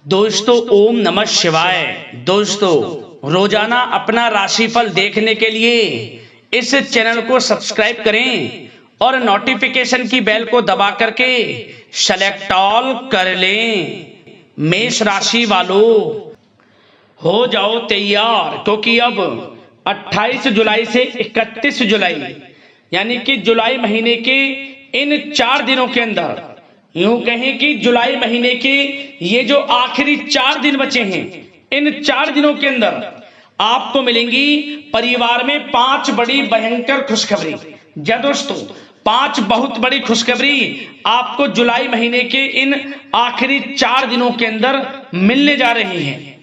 दोस्तों ओम नमः शिवाय। दोस्तों रोजाना अपना राशिफल देखने के लिए इस चैनल को सब्सक्राइब करें और नोटिफिकेशन की बेल को दबा करके सेलेक्ट ऑल कर लें। मेष राशि वालों हो जाओ तैयार, क्योंकि अब 28 जुलाई से 31 जुलाई यानी कि जुलाई महीने के इन 4 दिनों के अंदर, यूं कहें कि जुलाई महीने के ये जो आखिरी 4 दिन बचे हैं, इन 4 दिनों के अंदर आपको मिलेंगी परिवार में 5 बड़ी भयंकर खुशखबरी। जी दोस्तों, 5 बहुत बड़ी खुशखबरी आपको जुलाई महीने के इन आखिरी 4 दिनों के अंदर मिलने जा रही हैं।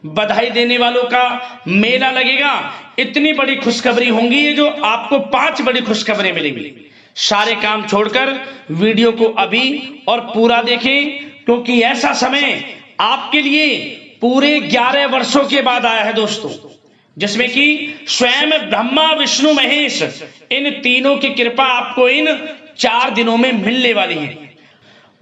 बधाई देने वालों का मेला लगेगा। इतनी बड़ी खुशखबरी होंगी ये जो आपको 5 बड़ी खुशखबरें मिलेंगी। सारे काम छोड़कर वीडियो को अभी और पूरा देखें, क्योंकि ऐसा समय आपके लिए पूरे 11 वर्षों के बाद आया है दोस्तों, जिसमें कि स्वयं ब्रह्मा विष्णु महेश इन तीनों की कृपा आपको इन 4 दिनों में मिलने वाली है।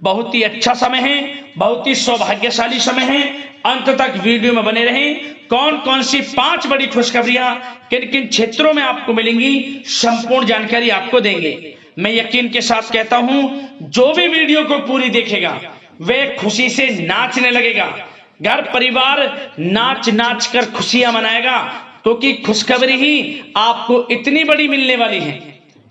बहुत ही अच्छा समय है, बहुत ही सौभाग्यशाली समय है। अंत तक वीडियो में बने रहें। कौन कौन सी 5 बड़ी खुशखबरियां किन किन क्षेत्रों में आपको मिलेंगी, संपूर्ण जानकारी आपको देंगे। मैं यकीन के साथ कहता हूं, जो भी वीडियो को पूरी देखेगा वह खुशी से नाचने लगेगा। घर परिवार नाच नाच कर खुशियां मनाएगा, क्योंकि खुशखबरी ही आपको इतनी बड़ी मिलने वाली है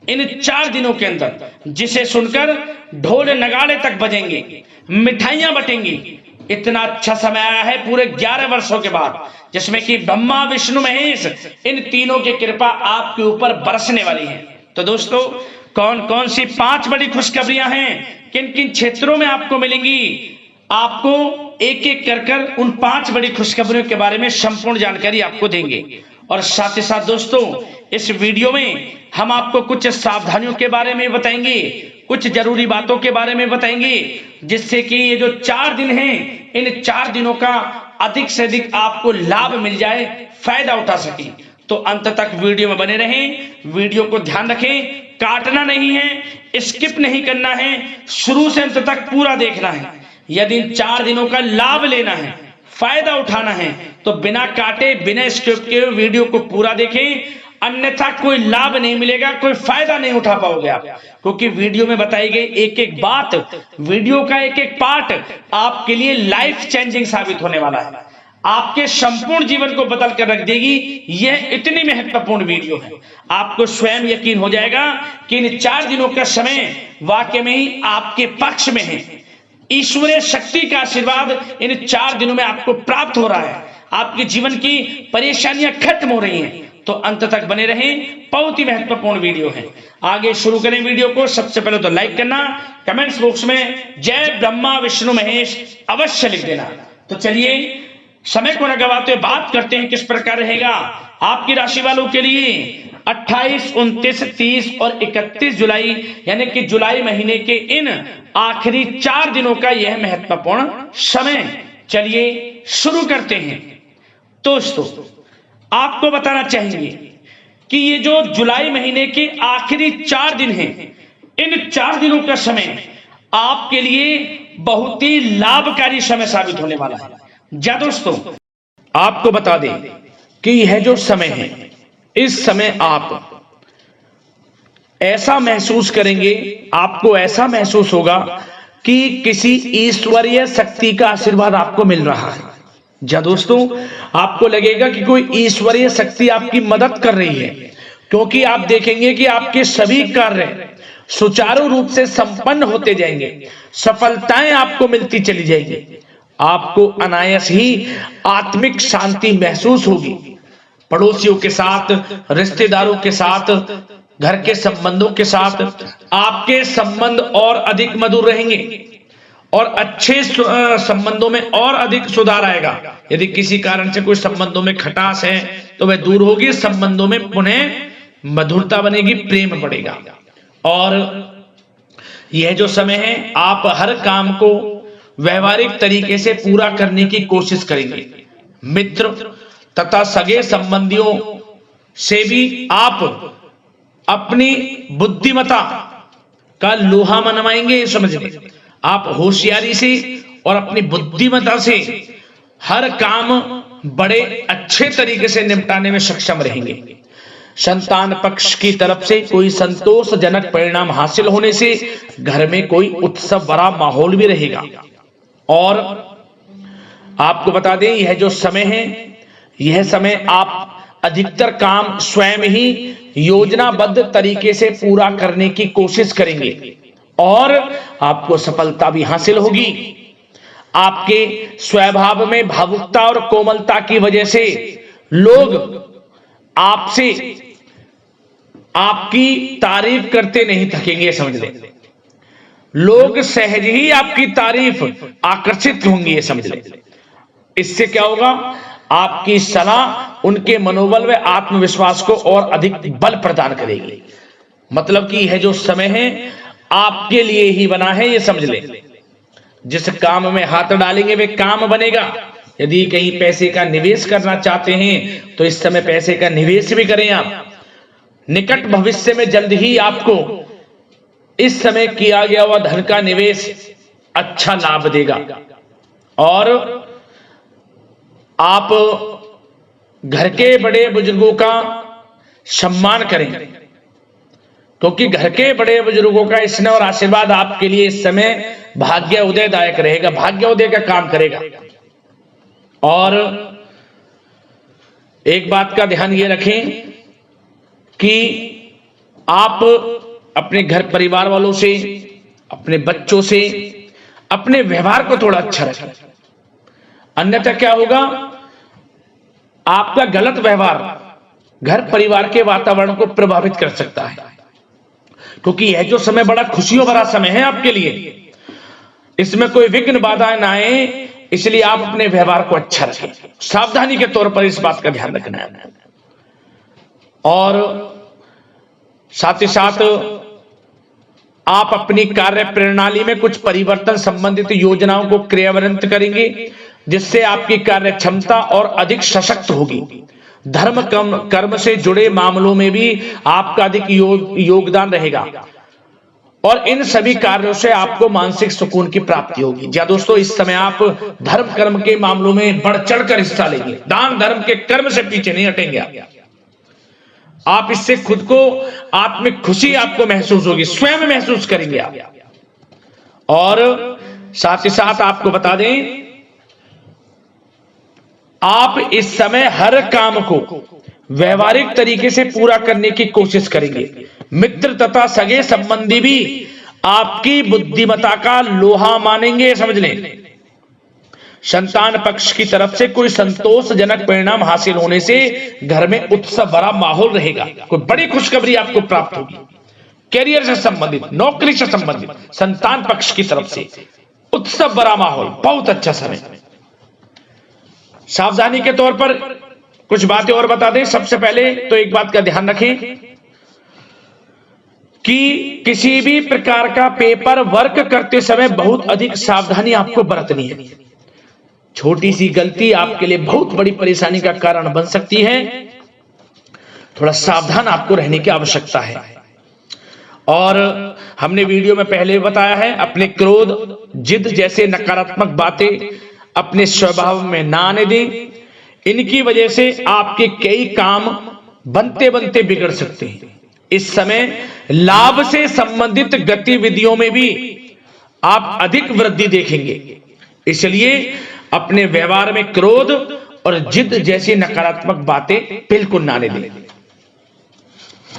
इन 4 दिनों के अंदर, जिसे सुनकर ढोल नगाड़े तक बजेंगे, मिठाइयां बटेंगी। इतना अच्छा समय आया है पूरे 11 वर्षों के बाद, जिसमें कि ब्रह्मा विष्णु महेश इन तीनों की कृपा आपके ऊपर बरसने वाली है। तो दोस्तों, कौन कौन सी 5 बड़ी खुशखबरियां हैं, किन किन क्षेत्रों में आपको मिलेंगी, आपको एक एक कर उन 5 बड़ी खुशखबरियों के बारे में संपूर्ण जानकारी आपको देंगे। और साथ ही साथ दोस्तों, इस वीडियो में हम आपको कुछ सावधानियों के बारे में बताएंगे, कुछ जरूरी बातों के बारे में बताएंगे, जिससे कि ये जो 4 दिन हैं, इन 4 दिनों का अधिक से अधिक आपको लाभ मिल जाए, फायदा उठा सके। तो अंत तक वीडियो में बने रहें। वीडियो को ध्यान रखें, काटना नहीं है, स्किप नहीं करना है, शुरू से अंत तक पूरा देखना है। यदि इन 4 दिनों का लाभ लेना है, फायदा उठाना है, तो बिना काटे बिना स्किप के वीडियो को पूरा देखें, अन्यथा कोई लाभ नहीं मिलेगा, कोई फायदा नहीं उठा पाओगे आप। क्योंकि वीडियो में बताई गई एक एक बात, वीडियो का एक एक पार्ट आपके लिए लाइफ चेंजिंग साबित होने वाला है, आपके संपूर्ण जीवन को बदल कर रख देगी। यह इतनी महत्वपूर्ण वीडियो है, आपको स्वयं यकीन हो जाएगा कि इन 4 दिनों का समय वाकई में ही आपके पक्ष में है। ईश्वरीय शक्ति का आशीर्वाद इन 4 दिनों में आपको प्राप्त हो रहा है, आपके जीवन की परेशानियां खत्म हो रही हैं। तो अंत तक बने रहें, बहुत ही महत्वपूर्ण वीडियो है। आगे शुरू करें वीडियो को। सबसे पहले तो लाइक करना, कमेंट्स बॉक्स में जय ब्रह्मा विष्णु महेश अवश्य लिख देना। तो चलिए समय को न गवाते हुए बात करते हैं किस प्रकार रहेगा आपकी राशि वालों के लिए 28, 29, 30 और 31 जुलाई यानी कि जुलाई महीने के इन आखिरी 4 दिनों का यह महत्वपूर्ण समय। चलिए शुरू करते हैं। दोस्तों, आपको बताना चाहिए कि ये जो जुलाई महीने के आखिरी 4 दिन हैं, इन 4 दिनों का समय आपके लिए बहुत ही लाभकारी समय साबित होने वाला है। जा दोस्तों, आपको बता दें कि यह जो समय है, इस समय आप ऐसा महसूस करेंगे, आपको ऐसा महसूस होगा कि किसी ईश्वरीय शक्ति का आशीर्वाद आपको मिल रहा है। जा दोस्तों, आपको लगेगा कि कोई ईश्वरीय शक्ति आपकी मदद कर रही है, क्योंकि आप देखेंगे कि आपके सभी कार्य सुचारू रूप से संपन्न होते जाएंगे, सफलताएं आपको मिलती चली जाएंगी, आपको अनायास ही आत्मिक शांति महसूस होगी। पड़ोसियों के साथ, रिश्तेदारों के साथ, घर के संबंधों के साथ आपके संबंध और अधिक मधुर रहेंगे और अच्छे संबंधों में और अधिक सुधार आएगा। यदि किसी कारण से कोई संबंधों में खटास है तो वह दूर होगी, संबंधों में पुनः मधुरता बनेगी, प्रेम बढ़ेगा। और यह जो समय है, आप हर काम को व्यवहारिक तरीके से पूरा करने की कोशिश करेंगे। मित्र तथा सगे संबंधियों से भी आप अपनी बुद्धिमत्ता का लोहा मनवाएंगे। समझ लें, आप होशियारी से और अपनी बुद्धिमत्ता से हर काम बड़े अच्छे तरीके से निपटाने में सक्षम रहेंगे। संतान पक्ष की तरफ से कोई संतोषजनक परिणाम हासिल होने से घर में कोई उत्सव भरा माहौल भी रहेगा। और आपको बता दें, यह जो समय है, यह समय आप अधिकतर काम स्वयं ही योजनाबद्ध तरीके से पूरा करने की कोशिश करेंगे और आपको सफलता भी हासिल होगी। आपके स्वभाव में भावुकता और कोमलता की वजह से लोग आपसे आपकी तारीफ करते नहीं थकेंगे, समझ लें। लोग सहज ही आपकी तारीफ आकर्षित होंगी, ये समझ लें। इससे क्या होगा, आपकी सलाह उनके मनोबल व आत्मविश्वास को और अधिक बल प्रदान करेगी। मतलब कि यह जो समय है आपके लिए ही बना है, ये समझ लें। जिस काम में हाथ डालेंगे वे काम बनेगा। यदि कहीं पैसे का निवेश करना चाहते हैं तो इस समय पैसे का निवेश भी करें आप। निकट भविष्य में जल्द ही आपको इस समय किया गया हुआ धन का निवेश अच्छा लाभ देगा। और आप घर के बड़े बुजुर्गों का सम्मान करें, क्योंकि घर के बड़े बुजुर्गों का स्नेह और आशीर्वाद आपके लिए इस समय भाग्य उदयदायक रहेगा, भाग्य उदय का काम करेगा। और एक बात का ध्यान ये रखें कि आप अपने घर परिवार वालों से, अपने बच्चों से अपने व्यवहार को थोड़ा अच्छा रखें। अन्यथा क्या होगा, आपका गलत व्यवहार घर परिवार के वातावरण को प्रभावित कर सकता है। क्योंकि यह जो समय बड़ा खुशियों भरा समय है आपके लिए, इसमें कोई विघ्न बाधा ना आए, इसलिए आप अपने व्यवहार को अच्छा रखें। सावधानी के तौर पर इस बात का ध्यान रखना है। और साथ ही साथ आप अपनी कार्य प्रणाली में कुछ परिवर्तन संबंधित योजनाओं को क्रियान्वित करेंगे, जिससे आपकी कार्य क्षमता और अधिक सशक्त होगी। धर्म कर्म से जुड़े मामलों में भी आपका अधिक योगदान रहेगा और इन सभी कार्यों से आपको मानसिक सुकून की प्राप्ति होगी। जी दोस्तों, इस समय आप धर्म कर्म के मामलों में बढ़ चढ़कर हिस्सा लेंगे। दान धर्म के कर्म से पीछे नहीं हटेंगे आप। इससे खुद को आत्मिक खुशी आपको महसूस होगी, स्वयं महसूस करेंगे आप। और साथ ही साथ आपको बता दें, आप इस समय हर काम को व्यवहारिक तरीके से पूरा करने की कोशिश करेंगे। मित्र तथा सगे संबंधी भी आपकी बुद्धिमत्ता का लोहा मानेंगे, समझ लें। संतान पक्ष की तरफ से कोई संतोषजनक परिणाम हासिल होने से घर में उत्सव भरा माहौल रहेगा। कोई बड़ी खुशखबरी आपको प्राप्त होगी। कैरियर से संबंधित, नौकरी से संबंधित, संतान पक्ष की तरफ से उत्सव भरा माहौल, बहुत अच्छा समय। सावधानी के तौर पर कुछ बातें और बता दें। सबसे पहले तो एक बात का ध्यान रखें कि किसी भी प्रकार का पेपर वर्क करते समय बहुत अधिक सावधानी आपको बरतनी है। छोटी सी गलती आपके लिए बहुत बड़ी परेशानी का कारण बन सकती है। थोड़ा सावधान आपको रहने की आवश्यकता है। और हमने वीडियो में पहले बताया है, अपने क्रोध, जिद जैसे नकारात्मक बातें अपने स्वभाव में ना आने दें। इनकी वजह से आपके कई काम बनते बनते बिगड़ सकते हैं। इस समय लाभ से संबंधित गतिविधियों में भी आप अधिक वृद्धि देखेंगे, इसलिए अपने व्यवहार में क्रोध और जिद जैसी नकारात्मक बातें बिल्कुल ना आने दें।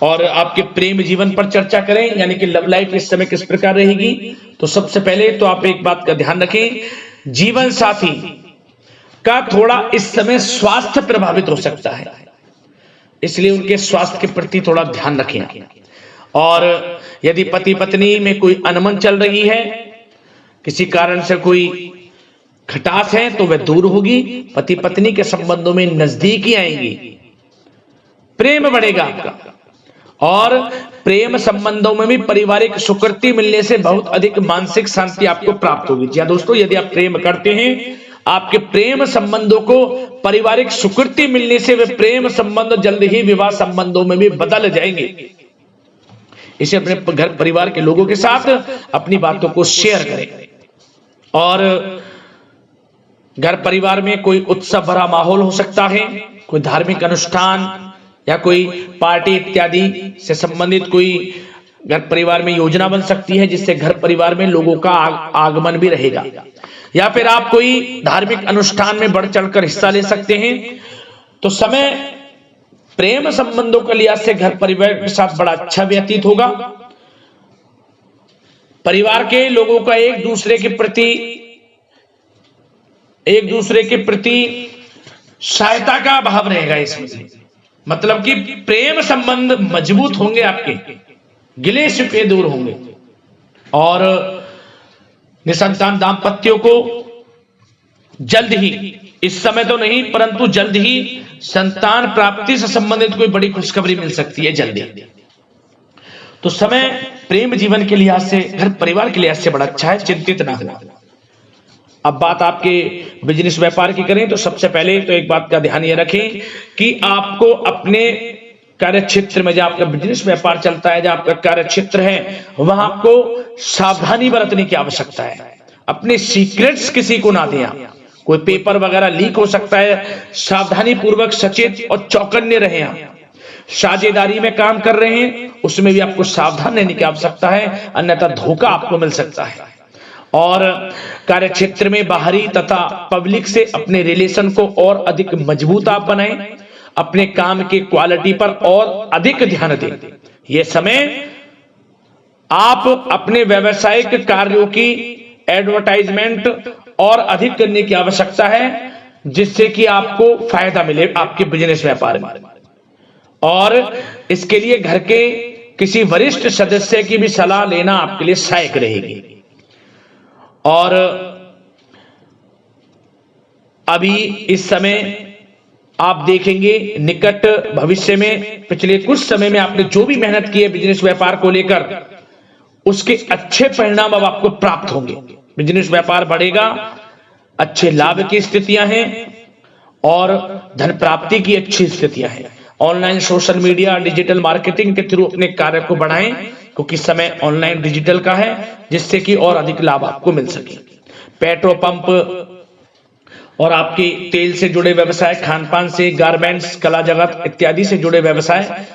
और आपके प्रेम जीवन पर चर्चा करें, यानी कि लव लाइफ इस समय किस प्रकार रहेगी। तो सबसे पहले तो आप एक बात का ध्यान रखें, जीवन साथी का थोड़ा इस समय स्वास्थ्य प्रभावित हो सकता है, इसलिए उनके स्वास्थ्य के प्रति थोड़ा ध्यान रखें। और यदि पति पत्नी में कोई अनबन चल रही है, किसी कारण से कोई खटास है, तो वह दूर होगी। पति पत्नी के संबंधों में नजदीकी आएंगी, प्रेम बढ़ेगा आपका। और प्रेम संबंधों में भी पारिवारिक स्वीकृति मिलने से बहुत अधिक मानसिक शांति आपको प्राप्त होगी। जी दोस्तों, यदि आप प्रेम करते हैं, आपके प्रेम संबंधों को पारिवारिक स्वीकृति मिलने से वे प्रेम संबंध जल्द ही विवाह संबंधों में भी बदल जाएंगे। इसे अपने घर परिवार के लोगों के साथ अपनी बातों को शेयर करें। और घर परिवार में कोई उत्सव भरा माहौल हो सकता है, कोई धार्मिक अनुष्ठान या कोई पार्टी इत्यादि से संबंधित कोई घर परिवार में योजना बन सकती है, जिससे घर परिवार में लोगों का आगमन भी रहेगा। या फिर आप कोई धार्मिक अनुष्ठान में बढ़ चढ़कर हिस्सा ले सकते हैं। तो समय प्रेम संबंधों के लिहाज से घर परिवार के साथ बड़ा अच्छा व्यतीत होगा। परिवार के लोगों का एक दूसरे के प्रति सहायता का भाव रहेगा इसमें, मतलब कि प्रेम संबंध मजबूत होंगे, आपके गिले शिकवे दूर होंगे। और निसंतान दाम्पत्यों को जल्द ही, इस समय तो नहीं परंतु जल्द ही संतान प्राप्ति से संबंधित कोई बड़ी खुशखबरी मिल सकती है जल्दी। तो समय प्रेम जीवन के लिहाज से, घर परिवार के लिहाज से बड़ा अच्छा है, चिंतित ना हो। अब बात आपके बिजनेस व्यापार की करें तो सबसे पहले तो एक बात का ध्यान ये रखें कि आपको अपने कार्य क्षेत्र में, जहां आपका बिजनेस व्यापार चलता है, जहां आपका कार्य क्षेत्र है, वहां आपको सावधानी बरतने की आवश्यकता है। अपने सीक्रेट्स किसी को ना दें। कोई पेपर वगैरह लीक हो सकता है, सावधानी पूर्वक सचेत और चौकन्ने रहें। आप साझेदारी में काम कर रहे हैं, उसमें भी आपको सावधान रहने की आवश्यकता है, अन्यथा धोखा आपको मिल सकता है। और कार्य क्षेत्र में बाहरी तथा पब्लिक से अपने रिलेशन को और अधिक मजबूत आप बनाएं। अपने काम की क्वालिटी पर और अधिक ध्यान दें। यह समय आप अपने व्यावसायिक कार्यों की एडवर्टाइजमेंट और अधिक करने की आवश्यकता है, जिससे कि आपको फायदा मिले आपके बिजनेस व्यापार में। और इसके लिए घर के किसी वरिष्ठ सदस्य की भी सलाह लेना आपके लिए सहायक रहेगी। और अभी इस समय आप देखेंगे निकट भविष्य में, पिछले कुछ समय में आपने जो भी मेहनत की है बिजनेस व्यापार को लेकर, उसके अच्छे परिणाम अब आपको प्राप्त होंगे। बिजनेस व्यापार बढ़ेगा, अच्छे लाभ की स्थितियां हैं और धन प्राप्ति की अच्छी स्थितियां हैं। Online social media digital marketing के थ्रू अपने कार्य को बढ़ाएं, क्योंकि समय ऑनलाइन डिजिटल का है, जिससे कि और अधिक लाभ आपको मिल सके। पेट्रोल पंप और आपके तेल से जुड़े व्यवसाय, खान पान से, गारमेंट्स, कला जगत इत्यादि से जुड़े व्यवसाय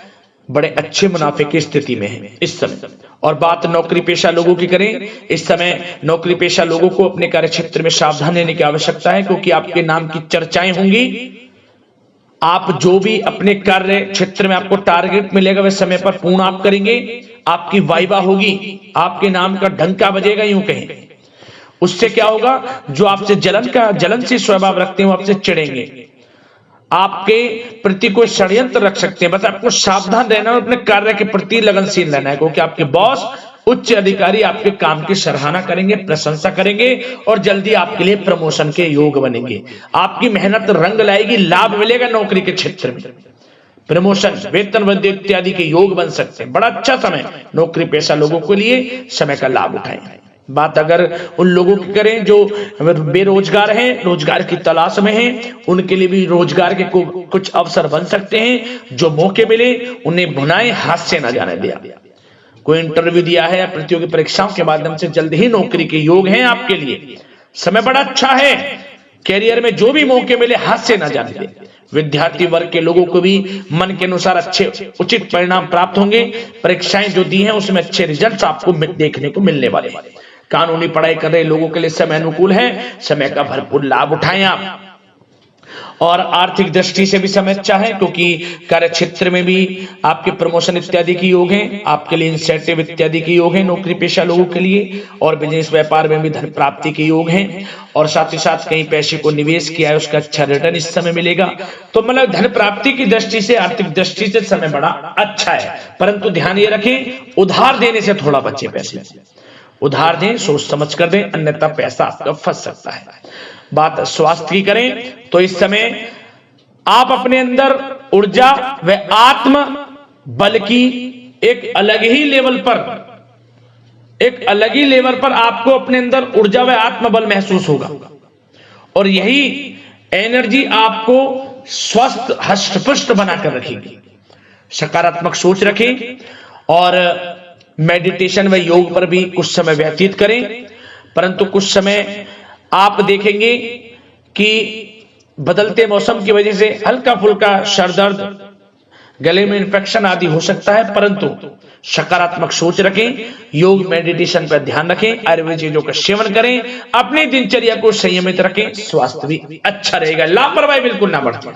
बड़े अच्छे मुनाफे की स्थिति में है इस समय। और बात नौकरी पेशा लोगों की करें, इस समय नौकरी पेशा लोगों को अपने कार्य क्षेत्र में सावधान रहने की आवश्यकता है, क्योंकि आपके नाम की चर्चाएं होंगी। आप जो भी अपने कार्य क्षेत्र में आपको टारगेट मिलेगा वह समय पर पूर्ण आप करेंगे। आपकी वाइवा होगी, आपके नाम का डंका बजेगा, यूं कहें। उससे क्या होगा, जो आपसे जलनशील स्वभाव रखते हैं वो आपसे चिढ़ेंगे, आपके प्रति कोई षड्यंत्र रख सकते हैं। बस आपको सावधान रहना और अपने कार्य के प्रति लगनशील रहना है, क्योंकि आपके बॉस, उच्च अधिकारी आपके काम की सराहना करेंगे, प्रशंसा करेंगे और जल्दी आपके लिए प्रमोशन के योग बनेंगे। आपकी मेहनत रंग लाएगी, लाभ मिलेगा नौकरी के क्षेत्र में, प्रमोशन, वेतन वृद्धि इत्यादि के योग बन सकते हैं। बड़ा अच्छा समय नौकरी पेशा लोगों के लिए, समय का लाभ उठाएं। बात अगर उन लोगों की करें जो बेरोजगार हैं, रोजगार की तलाश में हैं, उनके लिए भी रोजगार के कुछ अवसर बन सकते हैं। जो मौके मिले उन्हें भुनाएं, हाथ से न जाने दिया। कोई इंटरव्यू दिया है या प्रतियोगी परीक्षाओं के माध्यम से जल्द ही नौकरी के योग हैं आपके लिए। समय बड़ा अच्छा है, कैरियर में जो भी मौके मिले हाथ से न जाने दें। विद्यार्थी वर्ग के लोगों को भी मन के अनुसार अच्छे उचित परिणाम प्राप्त होंगे। परीक्षाएं जो दी हैं उसमें अच्छे रिजल्ट आपको देखने को मिलने वाले हैं। कानूनी पढ़ाई कर रहे लोगों के लिए समय अनुकूल है, समय का भरपूर लाभ उठाएं आप। और आर्थिक दृष्टि से भी समय अच्छा है, क्योंकि कार्य क्षेत्र में भी आपके प्रमोशन इत्यादि की योग हैं, आपके लिए इंसेंटिव इत्यादि के योग हैं नौकरी पेशा लोगों के लिए। और बिजनेस व्यापार में भी धन प्राप्ति के योग हैं, और साथ ही साथ कहीं पैसे को निवेश किया है उसका अच्छा रिटर्न इस समय मिलेगा। तो मतलब धन प्राप्ति की दृष्टि से, आर्थिक दृष्टि से समय बड़ा अच्छा है। परंतु ध्यान ये रखें, उधार देने से थोड़ा बचे। पैसे उधार दें, सोच समझ कर दें, अन्यथा पैसा आपका फंस सकता है। बात स्वास्थ्य की करें तो इस समय आप अपने अंदर ऊर्जा व आत्म बल की एक अलग ही लेवल पर आपको अपने अंदर ऊर्जा व आत्म बल महसूस होगा। और यही एनर्जी आपको स्वस्थ हष्ट-पुष्ट बनाकर रखेगी। सकारात्मक सोच रखें और मेडिटेशन व योग पर भी कुछ समय व्यतीत करें। परंतु कुछ समय आप देखेंगे कि बदलते मौसम की वजह से हल्का फुल्का सर दर्द, गले में इन्फेक्शन आदि हो सकता है, परंतु सकारात्मक सोच रखें, योग मेडिटेशन पर ध्यान रखें, आयुर्वेद चीजों का सेवन करें, अपनी दिनचर्या को संयमित रखें, स्वास्थ्य भी अच्छा रहेगा। लापरवाही बिल्कुल ना बरतें।